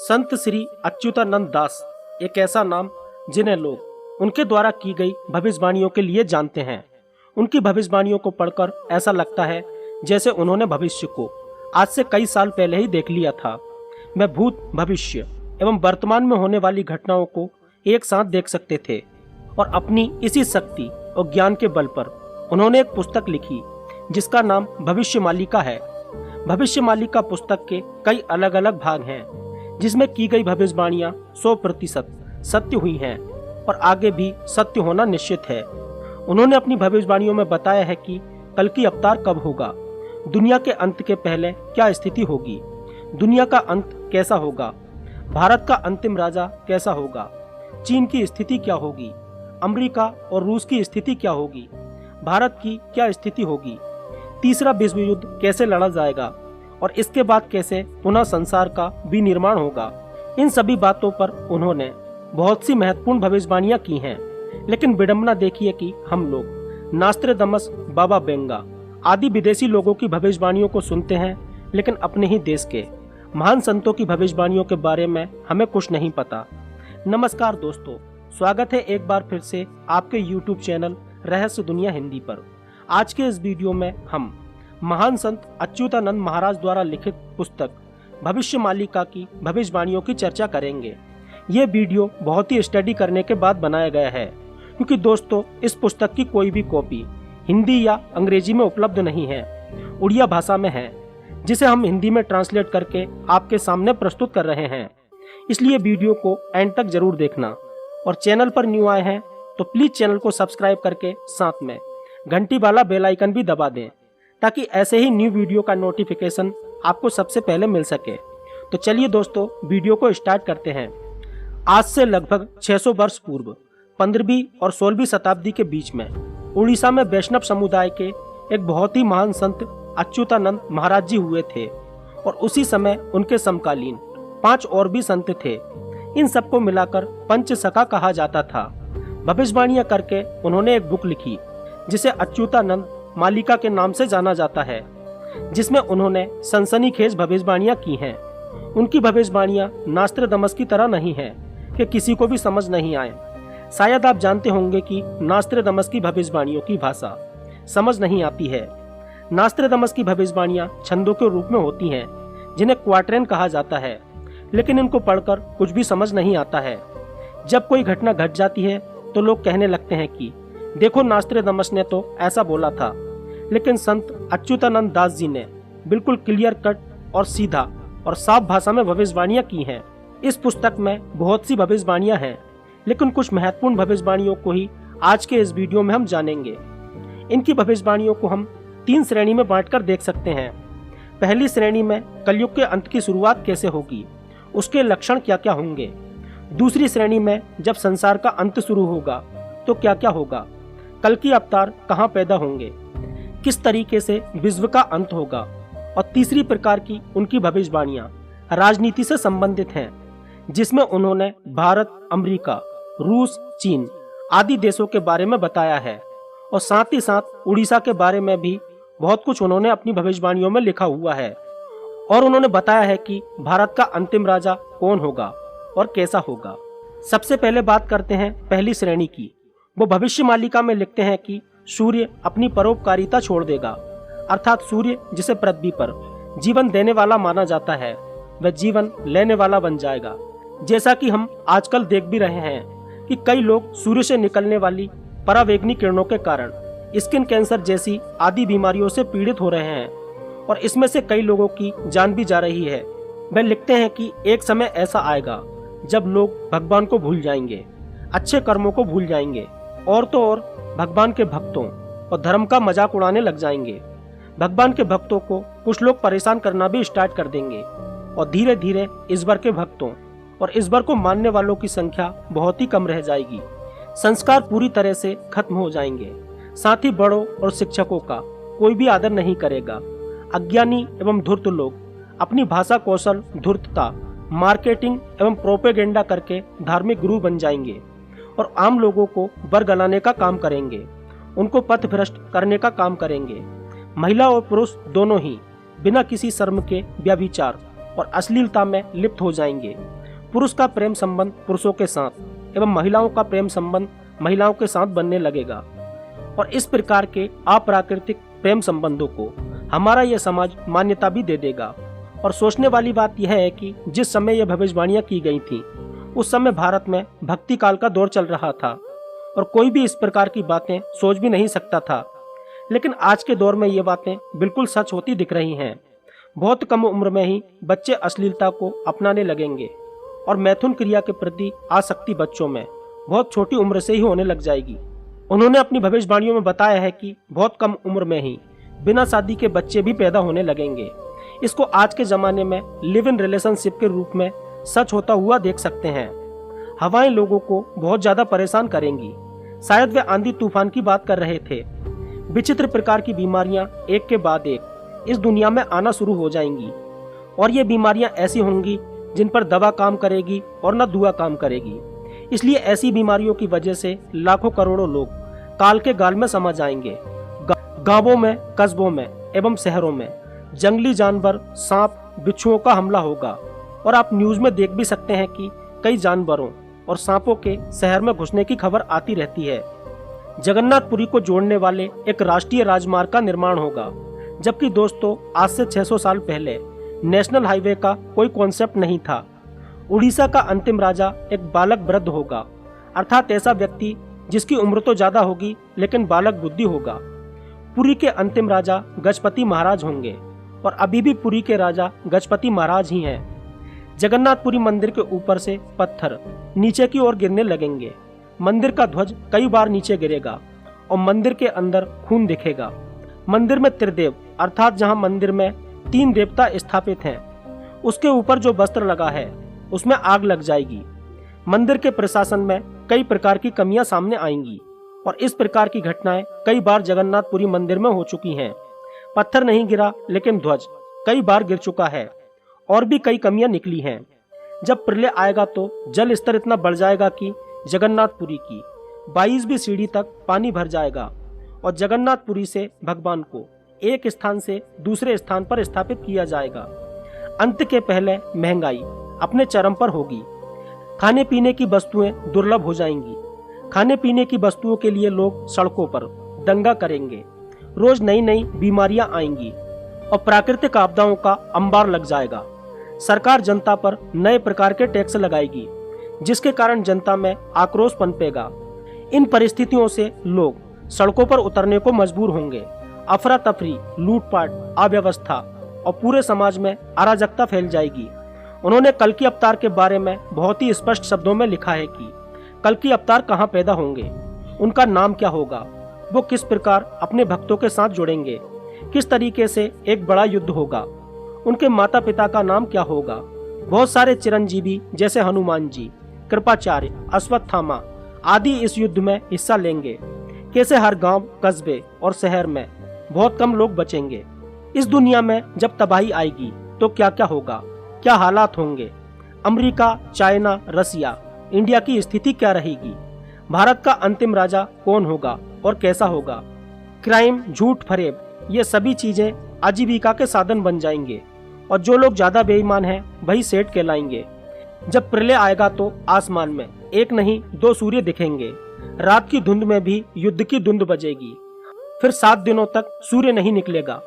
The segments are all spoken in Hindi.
संत श्री अच्युतानंद दास एक ऐसा नाम जिन्हें लोग उनके द्वारा की गई भविष्यवाणियों के लिए जानते हैं। उनकी भविष्यवाणियों को पढ़कर ऐसा लगता है जैसे उन्होंने भविष्य को आज से कई साल पहले ही देख लिया था। वह भूत, भविष्य एवं वर्तमान में होने वाली घटनाओं को एक साथ देख सकते थे और अपनी इसी शक्ति और ज्ञान के बल पर उन्होंने एक पुस्तक लिखी जिसका नाम भविष्यमालिका है। भविष्यमालिका पुस्तक के कई अलग अलग भाग हैं जिसमें की गई भविष्यवाणियां 100% सत्य हुई हैं और आगे भी सत्य होना निश्चित है। उन्होंने अपनी भविष्यवाणियों में बताया है कि कल की अवतार कब होगा, दुनिया के अंत के पहले क्या स्थिति होगी, दुनिया का अंत कैसा होगा, भारत का अंतिम राजा कैसा होगा, चीन की स्थिति क्या होगी, अमेरिका और रूस की स्थिति क्या होगी, भारत की क्या स्थिति होगी, तीसरा विश्व युद्ध कैसे लड़ा जाएगा और इसके बाद कैसे पुनः संसार का विनिर्माण होगा। इन सभी बातों पर उन्होंने बहुत सी महत्वपूर्ण भविष्यवाणियां की हैं। लेकिन विडंबना देखिए कि हम लोग नास्ट्रेदामस, बाबा वेंगा आदि विदेशी लोगों की भविष्यवाणियों को सुनते हैं, लेकिन अपने ही देश के महान संतों की भविष्यवाणियों के बारे में हमें कुछ नहीं पता। नमस्कार दोस्तों, स्वागत है एक बार फिर से आपके YouTube चैनल रहस्य दुनिया हिंदी पर। आज के इस वीडियो में हम महान संत अच्युतानंद महाराज द्वारा लिखित पुस्तक भविष्यमालिका की भविष्यवाणियों की चर्चा करेंगे। ये वीडियो बहुत ही स्टडी करने के बाद बनाया गया है, क्योंकि दोस्तों इस पुस्तक की कोई भी कॉपी हिंदी या अंग्रेजी में उपलब्ध नहीं है, उड़िया भाषा में है, जिसे हम हिंदी में ट्रांसलेट करके आपके सामने प्रस्तुत कर रहे हैं। इसलिए वीडियो को एंड तक जरूर देखना और चैनल पर न्यू आए हैं तो प्लीज चैनल को सब्सक्राइब करके साथ में घंटी वाला बेल आइकन भी दबा दें, ताकि ऐसे ही न्यू वीडियो का नोटिफिकेशन आपको सबसे पहले मिल सके। तो चलिए दोस्तों वीडियो को स्टार्ट करते हैं। आज से लगभग 600 वर्ष पूर्व 15वीं और 16वीं शताब्दी के बीच में उड़ीसा में वैष्णव समुदाय के एक बहुत ही महान संत अच्युतानंद महाराज जी हुए थे और उसी समय उनके समकालीन 5 और भी संत थे। इन सबको मिलाकर पंचसखा कहा जाता था। भविष्यवाणियां करके उन्होंने एक बुक लिखी जिसे अच्युतानंद मालिका के नाम से जाना जाता है, जिसमें उन्होंने सनसनीखेज भविष्यवाणियां की हैं। उनकी भविष्यवाणियां नास्ट्रेदामस की तरह नहीं है कि किसी को भी समझ नहीं आए। शायद आप जानते होंगे कि नास्ट्रेदामस की भविष्यवाणियों की भाषा समझ नहीं आती है। नास्ट्रेदामस की भविष्यवाणियां छंदों के रूप में होती हैं, जिन्हें क्वाट्रेन कहा जाता है, लेकिन इनको पढ़कर कुछ भी समझ नहीं आता है। जब कोई घटना घट जाती है तो लोग कहने लगते हैं कि देखो नास्ट्रेदामस ने तो ऐसा बोला था, लेकिन संत अच्युतानंद दास जी ने बिल्कुल क्लियर कट और सीधा और साफ भाषा में भविष्यवाणियां की हैं। इस पुस्तक में बहुत सी भविष्यवाणियां हैं, लेकिन कुछ महत्वपूर्ण भविष्यवाणियों को ही आज के इस वीडियो में हम जानेंगे। इनकी भविष्यवाणियों को हम 3 श्रेणी में बांटकर देख सकते हैं। पहली श्रेणी में कलयुग के अंत की शुरुआत कैसे होगी, उसके लक्षण क्या क्या होंगे। दूसरी श्रेणी में जब संसार का अंत शुरू होगा तो क्या क्या होगा, कल की अवतार कहाँ पैदा होंगे, किस तरीके से विश्व का अंत होगा। और तीसरी प्रकार की उनकी भविष्यवाणियां राजनीति से संबंधित हैं, जिसमें उन्होंने भारत, अमेरिका, रूस, चीन आदि देशों के बारे में बताया है और साथ ही साथ उड़ीसा के बारे में भी बहुत कुछ उन्होंने अपनी भविष्यवाणियों में लिखा हुआ है। और उन्होंने बताया है कि भारत का अंतिम राजा कौन होगा और कैसा होगा। सबसे पहले बात करते हैं पहली श्रेणी की। वो भविष्यमालिका में लिखते हैं कि सूर्य अपनी परोपकारिता छोड़ देगा, अर्थात सूर्य जिसे पृथ्वी पर जीवन देने वाला माना जाता है वह जीवन लेने वाला बन जाएगा। जैसा कि हम आजकल देख भी रहे हैं कि कई लोग सूर्य से निकलने वाली परावैंगनी किरणों के कारण स्किन कैंसर जैसी आदि बीमारियों से पीड़ित हो रहे हैं और इसमें से कई लोगों की जान भी जा रही है। वह लिखते हैं कि एक समय ऐसा आएगा जब लोग भगवान को भूल जाएंगे, अच्छे कर्मों को भूल जाएंगे और तो और भगवान के भक्तों और धर्म का मजाक उड़ाने लग जाएंगे। भगवान के भक्तों को कुछ लोग परेशान करना भी स्टार्ट कर देंगे और धीरे धीरे ईश्वर के भक्तों और ईश्वर को मानने वालों की संख्या बहुत ही कम रह जाएगी। संस्कार पूरी तरह से खत्म हो जाएंगे। साथ ही बड़ों और शिक्षकों का कोई भी आदर नहीं करेगा। अज्ञानी एवं धूर्त लोग अपनी भाषा कौशल, धूर्तता, मार्केटिंग एवं प्रोपेगेंडा करके धार्मिक गुरु बन जाएंगे और आम लोगों को बरगलाने का काम करेंगे, उनको पथ भ्रष्ट करने का काम करेंगे। महिला और पुरुष दोनों ही बिना किसी शर्म के व्यभिचार और अश्लीलता में लिप्त हो जाएंगे। पुरुष का प्रेम संबंध पुरुषों के साथ एवं महिलाओं का प्रेम संबंध महिलाओं के साथ बनने लगेगा और इस प्रकार के अप्राकृतिक प्रेम संबंधों को हमारा यह समाज मान्यता भी दे देगा। और सोचने वाली बात यह है कि जिस समय यह भविष्यवाणियां की गई थी उस समय भारत में भक्ति काल का दौर चल रहा था और कोई भी इस प्रकार की बातें सोच भी नहीं सकता था। लेकिन आज के दौर में ये बातें बिल्कुल सच होती दिख रही हैं। बहुत कम उम्र में ही बच्चे अश्लीलता को अपनाने लगेंगे और मैथुन क्रिया के प्रति आसक्ति बच्चों में बहुत छोटी उम्र से ही होने लग जाएगी। उन्होंने अपनी भविष्यवाणियों में बताया है कि बहुत कम उम्र में ही बिना शादी के बच्चे भी पैदा होने लगेंगे। इसको आज के जमाने में लिव इन रिलेशनशिप के रूप में सच होता हुआ देख सकते हैं। हवाएं लोगों को बहुत ज्यादा परेशान करेंगी। शायद वे आंधी तूफान की बात कर रहे थे। विचित्र प्रकार की बीमारियां एक के बाद एक इस दुनिया में आना शुरू हो जाएंगी और ये बीमारियां ऐसी होंगी जिन पर दवा काम करेगी और न दुआ काम करेगी। इसलिए ऐसी बीमारियों की वजह से लाखों करोड़ों लोग काल के गाल में समा जाएंगे। गांवों में, कस्बों में एवं शहरों में जंगली जानवर, सांप, बिच्छुओं का हमला होगा और आप न्यूज में देख भी सकते हैं कि कई जानवरों और सांपों के शहर में घुसने की खबर आती रहती है। जगन्नाथपुरी को जोड़ने वाले एक राष्ट्रीय राजमार्ग का निर्माण होगा, जबकि दोस्तों आज से 600 साल पहले नेशनल हाईवे का कोई कॉन्सेप्ट नहीं था। उड़ीसा का अंतिम राजा एक बालक वृद्ध होगा, अर्थात ऐसा व्यक्ति जिसकी उम्र तो ज्यादा होगी लेकिन बालक बुद्धि होगा। पुरी के अंतिम राजा गजपति महाराज होंगे और अभी भी पुरी के राजा गजपति महाराज ही हैं। जगन्नाथपुरी मंदिर के ऊपर से पत्थर नीचे की ओर गिरने लगेंगे। मंदिर का ध्वज कई बार नीचे गिरेगा और मंदिर के अंदर खून दिखेगा। मंदिर में त्रिदेव अर्थात जहां मंदिर में 3 देवता स्थापित हैं, उसके ऊपर जो वस्त्र लगा है उसमें आग लग जाएगी। मंदिर के प्रशासन में कई प्रकार की कमियां सामने आएंगी और इस प्रकार की घटनाएं कई बार जगन्नाथपुरी मंदिर में हो चुकी हैं। पत्थर नहीं गिरा लेकिन ध्वज कई बार गिर चुका है और भी कई कमियां निकली हैं। जब प्रलय आएगा तो जल स्तर इतना बढ़ जाएगा कि जगन्नाथपुरी की 22वीं सीढ़ी तक पानी भर जाएगा और जगन्नाथपुरी से भगवान को एक स्थान से दूसरे स्थान पर स्थापित किया जाएगा। अंत के पहले महंगाई अपने चरम पर होगी। खाने पीने की वस्तुएं दुर्लभ हो जाएंगी। खाने पीने की वस्तुओं के लिए लोग सड़कों पर दंगा करेंगे। रोज नई नई बीमारियां आएंगी और प्राकृतिक आपदाओं का अंबार लग जाएगा। सरकार जनता पर नए प्रकार के टैक्स लगाएगी, जिसके कारण जनता में आक्रोश पनपेगा। इन परिस्थितियों से लोग सड़कों पर उतरने को मजबूर होंगे। अफरा तफरी, लूटपाट, अव्यवस्था और पूरे समाज में अराजकता फैल जाएगी। उन्होंने कल्कि अवतार के बारे में बहुत ही स्पष्ट शब्दों में लिखा है कि कल्कि अवतार कहाँ पैदा होंगे, उनका नाम क्या होगा, वो किस प्रकार अपने भक्तों के साथ जुड़ेंगे, किस तरीके से एक बड़ा युद्ध होगा, उनके माता पिता का नाम क्या होगा। बहुत सारे चिरंजीवी जैसे हनुमान जी, कृपाचार्य, अश्वत्थामा आदि इस युद्ध में हिस्सा लेंगे। कैसे हर गांव, कस्बे और शहर में बहुत कम लोग बचेंगे। इस दुनिया में जब तबाही आएगी तो क्या क्या होगा, क्या हालात होंगे। अमेरिका, चाइना, रसिया, इंडिया की स्थिति क्या रहेगी। भारत का अंतिम राजा कौन होगा और कैसा होगा। क्राइम, झूठ, फरेब ये सभी चीजें आजीविका के साधन बन जाएंगे और जो लोग ज्यादा बेईमान हैं वही सेठ कहलाएंगे। जब प्रलय आएगा तो आसमान में एक नहीं 2 सूर्य दिखेंगे। रात की धुंध में भी युद्ध की धुंध बजेगी। फिर 7 दिनों तक सूर्य नहीं निकलेगा।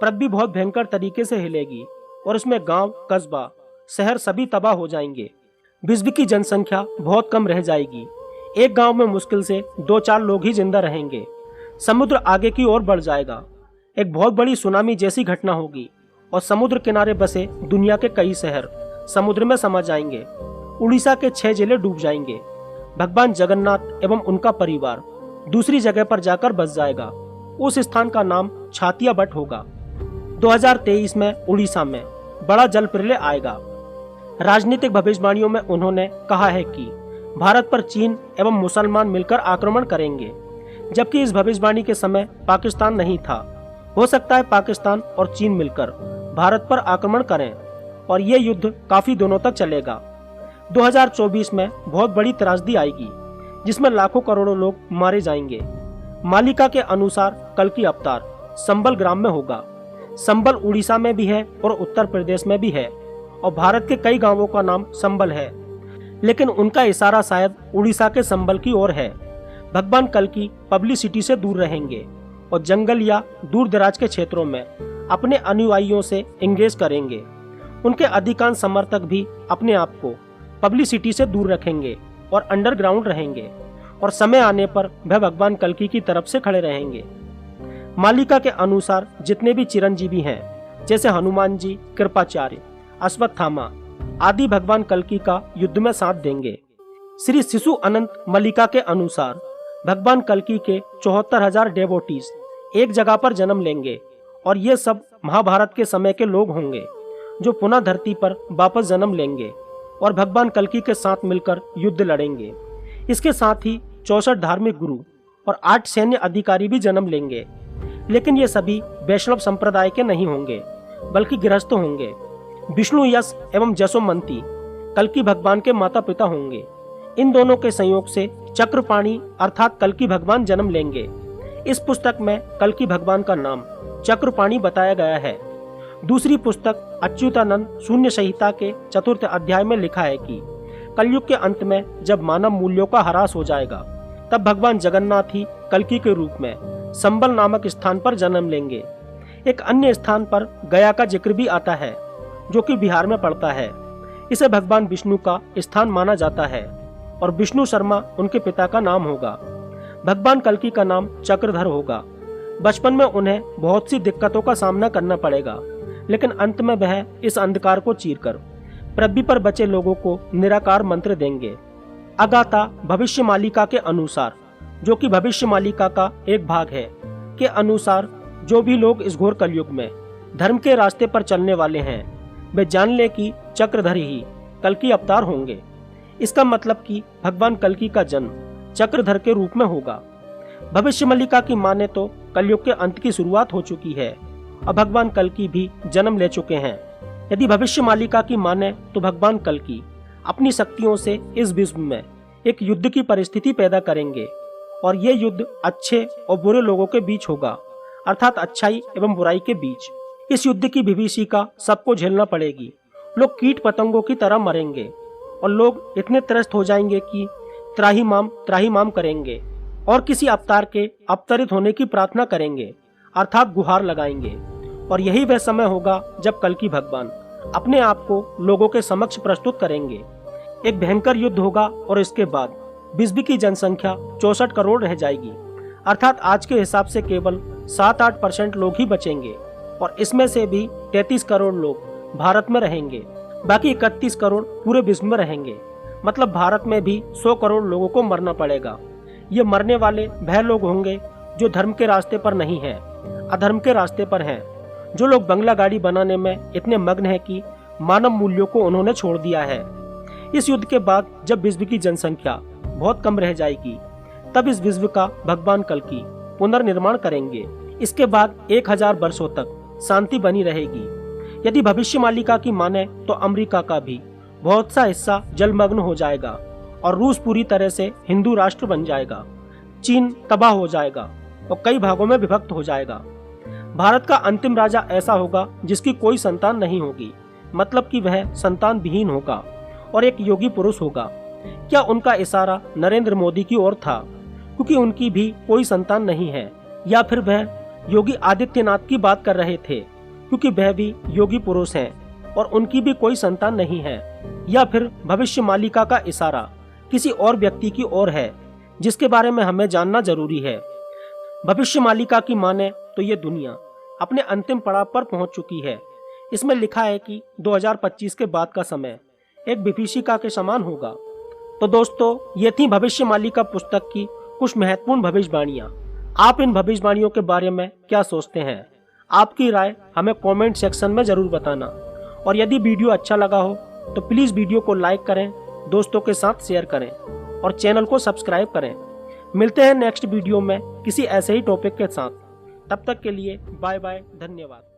पृथ्वी बहुत भयंकर तरीके से हिलेगी और उसमें गांव, कस्बा, शहर सभी तबाह हो जाएंगे। विश्व की जनसंख्या बहुत कम रह जाएगी। एक गांव में मुश्किल से 2-4 लोग ही जिंदा रहेंगे। समुद्र आगे की ओर बढ़ जाएगा। एक बहुत बड़ी सुनामी जैसी घटना होगी और समुद्र किनारे बसे दुनिया के कई शहर समुद्र में समा जाएंगे। उड़ीसा के 6 जिले डूब जाएंगे। भगवान जगन्नाथ एवं उनका परिवार दूसरी जगह पर जाकर बस जाएगा। उस स्थान का नाम छातिया बट होगा। 2023 में उड़ीसा में बड़ा जल प्रलय आएगा। राजनीतिक भविष्यवाणियों में उन्होंने कहा है कि भारत पर चीन एवं मुसलमान मिलकर आक्रमण करेंगे, जबकि इस भविष्यवाणी के समय पाकिस्तान नहीं था। हो सकता है पाकिस्तान और चीन मिलकर भारत पर आक्रमण करें और ये युद्ध काफी दिनों तक चलेगा। 2024 में बहुत बड़ी त्रासदी आएगी जिसमें लाखों करोड़ों लोग मारे जाएंगे। मालिका के अनुसार कल्कि अवतार संबल ग्राम में होगा। संबल उड़ीसा में भी है और उत्तर प्रदेश में भी है। और भारत के कई गांवों का नाम संबल है, लेकिन उनका इशारा शायद उड़ीसा के संबल की ओर है। भगवान कल्कि पब्लिसिटी से दूर रहेंगे और जंगल या दूर दराज के क्षेत्रों में अपने अनुयायियों से एंगेज करेंगे। उनके अधिकांश समर्थक भी अपने आप को पब्लिसिटी से दूर रखेंगे और अंडरग्राउंड रहेंगे और समय आने पर वह भगवान कल्कि की तरफ से खड़े रहेंगे। मालिका के अनुसार जितने भी चिरंजीवी हैं, जैसे हनुमान जी, कृपाचार्य, अश्वत्थामा आदि भगवान कल्कि का युद्ध में साथ देंगे। श्री शिशु अनंत मल्लिका के अनुसार भगवान कल्कि के 74,000 डेवोटीज एक जगह पर जन्म लेंगे और ये सब महाभारत के समय के लोग होंगे जो पुनः धरती पर वापस जन्म लेंगे और भगवान कल्कि के साथ मिलकर युद्ध लड़ेंगे। इसके साथ ही 64 धार्मिक गुरु और 8 सैन्य अधिकारी भी जन्म लेंगे, लेकिन ये सभी वैष्णव संप्रदाय के नहीं होंगे बल्कि गृहस्थ होंगे। विष्णु यश एवं जसोमंती कल्कि भगवान के माता पिता होंगे। इन दोनों के संयोग से चक्रपाणी अर्थात कल्कि भगवान जन्म लेंगे। इस पुस्तक में कल्कि भगवान का नाम चक्रपाणी बताया गया है। दूसरी पुस्तक अच्युतानंद शून्य संहिता के 4th अध्याय में लिखा है कि कलयुग के अंत में जब मानव मूल्यों का ह्रास हो जाएगा, तब भगवान जगन्नाथ ही कल्कि के रूप में संबल नामक स्थान पर जन्म लेंगे। एक अन्य स्थान पर गया का जिक्र भी आता है, जो कि बिहार में पड़ता है। इसे भगवान विष्णु का स्थान माना जाता है और विष्णु शर्मा उनके पिता का नाम होगा। भगवान कल्कि का नाम चक्रधर होगा। बचपन में उन्हें बहुत सी दिक्कतों का सामना करना पड़ेगा, लेकिन अंत में वह इस अंधकार को चीरकर पृथ्वी पर बचे लोगों को निराकार मंत्र देंगे। अगाथा भविष्य मालिका के अनुसार, जो कि भविष्य मालिका का एक भाग है, के अनुसार जो भी लोग इस घोर कलयुग में धर्म के रास्ते पर चलने वाले हैं, वे जान ले कि चक्रधर ही कल्कि अवतार होंगे। इसका मतलब कि भगवान कल्कि का जन्म चक्रधर के रूप में होगा। भविष्य मालिका की माने तो कलयुग के अंत की शुरुआत हो चुकी है और भगवान कल्कि भी जन्म ले चुके हैं। यदि भविष्य मालिका की माने तो भगवान कल्कि अपनी शक्तियों से इस विश्व में एक युद्ध की परिस्थिति पैदा करेंगे और ये युद्ध अच्छे और बुरे लोगों के बीच होगा, अर्थात अच्छाई एवं बुराई के बीच। इस युद्ध की विभीषिका सबको झेलना पड़ेगी। लोग कीट पतंगों की तरह मरेंगे और लोग इतने त्रस्त हो जाएंगे कि त्राही माम करेंगे और किसी अवतार के अवतरित होने की प्रार्थना करेंगे, अर्थात गुहार लगाएंगे। और यही वह समय होगा जब कल्कि भगवान अपने आप को लोगों के समक्ष प्रस्तुत करेंगे। एक भयंकर युद्ध होगा और इसके बाद विश्व की जनसंख्या 64 करोड़ रह जाएगी, अर्थात आज के हिसाब से केवल 7-8% लोग ही बचेंगे और इसमें से भी 33 करोड़ लोग भारत में रहेंगे, बाकी 31 करोड़ पूरे विश्व में रहेंगे। मतलब भारत में भी 100 करोड़ लोगों को मरना पड़ेगा। ये मरने वाले वह लोग होंगे जो धर्म के रास्ते पर नहीं हैं, अधर्म के रास्ते पर हैं, जो लोग बंगला गाड़ी बनाने में इतने मग्न हैं कि मानव मूल्यों को उन्होंने छोड़ दिया है। इस युद्ध के बाद जब विश्व की जनसंख्या बहुत कम रह जाएगी, तब इस विश्व का भगवान कल्कि पुनर्निर्माण करेंगे। इसके बाद 1000 वर्षों तक शांति बनी रहेगी। यदि भविष्य मालिका की माने तो अमेरिका का भी बहुत सा हिस्सा जलमग्न हो जाएगा और रूस पूरी तरह से हिंदू राष्ट्र बन जाएगा। चीन तबाह हो जाएगा और कई भागों में विभक्त हो जाएगा। भारत का अंतिम राजा ऐसा होगा जिसकी कोई संतान नहीं होगी, मतलब कि वह संतान विहीन होगा और एक योगी पुरुष होगा। क्या उनका इशारा नरेंद्र मोदी की ओर था, क्योंकि उनकी भी कोई संतान नहीं है, या फिर वह योगी आदित्यनाथ की बात कर रहे थे क्योंकि वह भी योगी पुरुष हैं और उनकी भी कोई संतान नहीं है, या फिर भविष्य मालिका का इशारा किसी और व्यक्ति की ओर है जिसके बारे में हमें जानना जरूरी है। भविष्य मालिका की माने तो ये दुनिया अपने अंतिम पड़ाव पर पहुंच चुकी है। इसमें लिखा है कि 2025 के बाद का समय एक विभीषिका के समान होगा। तो दोस्तों, ये थी भविष्य मालिका पुस्तक की कुछ महत्वपूर्ण भविष्यवाणियां। आप इन भविष्यवाणियों के बारे में क्या सोचते हैं? आपकी राय हमें कमेंट सेक्शन में जरूर बताना। और यदि वीडियो अच्छा लगा हो तो प्लीज वीडियो को लाइक करें, दोस्तों के साथ शेयर करें और चैनल को सब्सक्राइब करें। मिलते हैं नेक्स्ट वीडियो में किसी ऐसे ही टॉपिक के साथ। तब तक के लिए बाय बाय, धन्यवाद।